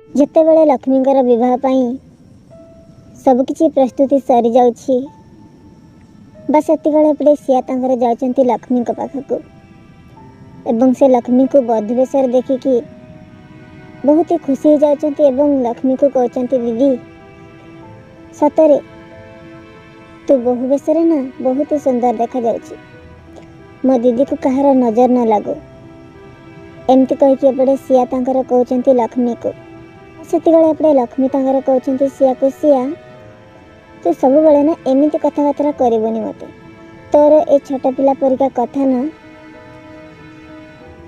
ଯେତେବେଳେ ଲକ୍ଷ୍ମୀଙ୍କର ବିବାହ ପାଇଁ ସବୁକିଛି ପ୍ରସ୍ତୁତି ସରି ଯାଉଛି ବା ସେତିକିବେଳେ ଏପଟେ ସିଆ ତାଙ୍କର ଯାଉଛନ୍ତି ଲକ୍ଷ୍ମୀଙ୍କ ପାଖକୁ ଏବଂ ସେ ଲକ୍ଷ୍ମୀକୁ ବଧୂ ବେଶରେ ଦେଖିକି ବହୁତ ଖୁସି ହେଇଯାଉଛନ୍ତି ଏବଂ ଲକ୍ଷ୍ମୀକୁ କହୁଛନ୍ତି, ଦିଦି ସତରେ ତୁ ବୋହୂ ବେଶରେ ନା ବହୁତ ସୁନ୍ଦର ଦେଖାଯାଉଛି, ମୋ ଦିଦିକୁ କାହାର ନଜର ନ ଲାଗୁ। ଏମିତି କହିକି ଏପଟେ ସିଆ ତାଙ୍କର କହୁଛନ୍ତି ଲକ୍ଷ୍ମୀକୁ। ସେତିକିବେଳେ ଏପଟେ ଲକ୍ଷ୍ମୀ ତାଙ୍କର କହୁଛନ୍ତି ସିଆକୁ, ସିଆ ତୁ ସବୁବେଳେ ନା ଏମିତି କଥାବାର୍ତ୍ତା କରିବୁନି, ମୋତେ ତୋର ଏ ଛୋଟ ପିଲା ପରିକା କଥା ନା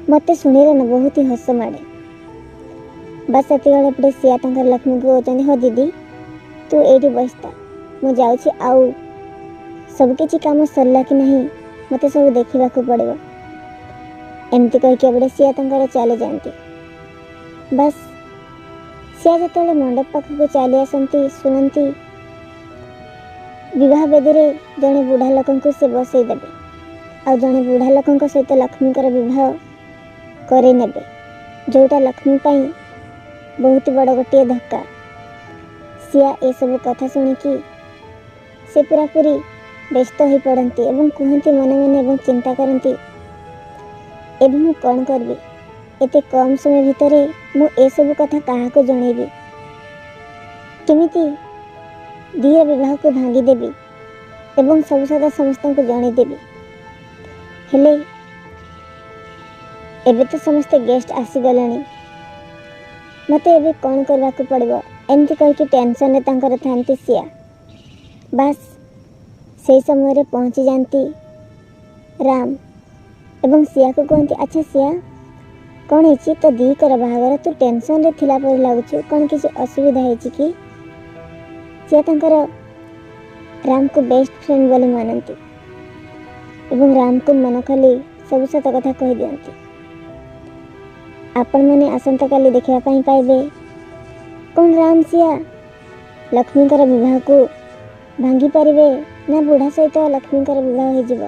ମୋତେ ଶୁଣିଲେ ନା ବହୁତ ହସ ମାଡ଼େ। ବାସ୍ ସେତିକିବେଳେ ଏପଟେ ସିଆ ତାଙ୍କର ଲକ୍ଷ୍ମୀକୁ କହୁଛନ୍ତି, ହଁ ଦିଦି ତୁ ଏଇଠି ବସିଥା, ମୁଁ ଯାଉଛି, ଆଉ ସବୁକିଛି କାମ ସରିଲା କି ନାହିଁ ମୋତେ ସବୁ ଦେଖିବାକୁ ପଡ଼ିବ। ଏମିତି କହିକି ଏପଟେ ସିଆ ତାଙ୍କର ଚାଲି ଯାଆନ୍ତି। ବାସ୍ ସିଆ ଯେତେବେଳେ ମଣ୍ଡପ ପାଖକୁ ଚାଲି ଆସନ୍ତି ଶୁଣନ୍ତି ବିବାହ ବେଦୀରେ ଜଣେ ବୁଢ଼ା ଲୋକଙ୍କୁ ସେ ବସେଇ ଦେବେ ଆଉ ଜଣେ ବୁଢ଼ା ଲୋକଙ୍କ ସହିତ ଲକ୍ଷ୍ମୀଙ୍କର ବିବାହ କରେଇ ନେବେ, ଯେଉଁଟା ଲକ୍ଷ୍ମୀ ପାଇଁ ବହୁତ ବଡ଼ ଗୋଟିଏ ଧକ୍କା। ସିଆ ଏସବୁ କଥା ଶୁଣିକି ସେ ପୁରାପୁରି ବ୍ୟସ୍ତ ହୋଇପଡ଼ନ୍ତି ଏବଂ କୁହନ୍ତି ମନେ ମନେ ଏବଂ ଚିନ୍ତା କରନ୍ତି, ଏବେ ମୁଁ କ'ଣ କରିବି? ଏତେ କମ୍ ସମୟ ଭିତରେ ମୁଁ ଏସବୁ କଥା କାହାକୁ ଜଣେଇବି? କେମିତି ଦିର ବିବାହକୁ ଭାଙ୍ଗିଦେବି ଏବଂ ସବୁ କଥା ସମସ୍ତଙ୍କୁ ଜଣେଇଦେବି? ହେଲେ ଏବେ ତ ସମସ୍ତେ ଗେଷ୍ଟ ଆସିଗଲେଣି, ମୋତେ ଏବେ କ'ଣ କରିବାକୁ ପଡ଼ିବ? ଏମିତି କହିକି ଟେନସନରେ ତାଙ୍କର ଥାନ୍ତି ସିଆ। ବାସ୍ ସେଇ ସମୟରେ ପହଞ୍ଚି ଯାଆନ୍ତି ରାମ ଏବଂ ସିଆକୁ କୁହନ୍ତି, ଆଚ୍ଛା ସିଆ କ'ଣ ହେଇଛି? ତ ଦିକର ବାହାଘର, ତୁ ଟେନସନରେ ଥିଲା ପରି ଲାଗୁଛୁ, କ'ଣ କିଛି ଅସୁବିଧା ହେଇଛି କି? ସିଆ ତାଙ୍କର ରାମକୁ ବେଷ୍ଟ ଫ୍ରେଣ୍ଡ ବୋଲି ମାନନ୍ତି ଏବଂ ରାମକୁ ମନ ଖୋଲି ସବୁ ସତ କଥା କହିଦିଅନ୍ତି। ଆପଣମାନେ ଆସନ୍ତାକାଲି ଦେଖିବା ପାଇଁ ପାଇବେ କ'ଣ ରାମ ସିଆ ଲକ୍ଷ୍ମୀଙ୍କର ବିବାହକୁ ଭାଙ୍ଗି ପାରିବେ ନା ବୁଢ଼ା ସହିତ ଲକ୍ଷ୍ମୀଙ୍କର ବିବାହ ହେଇଯିବ।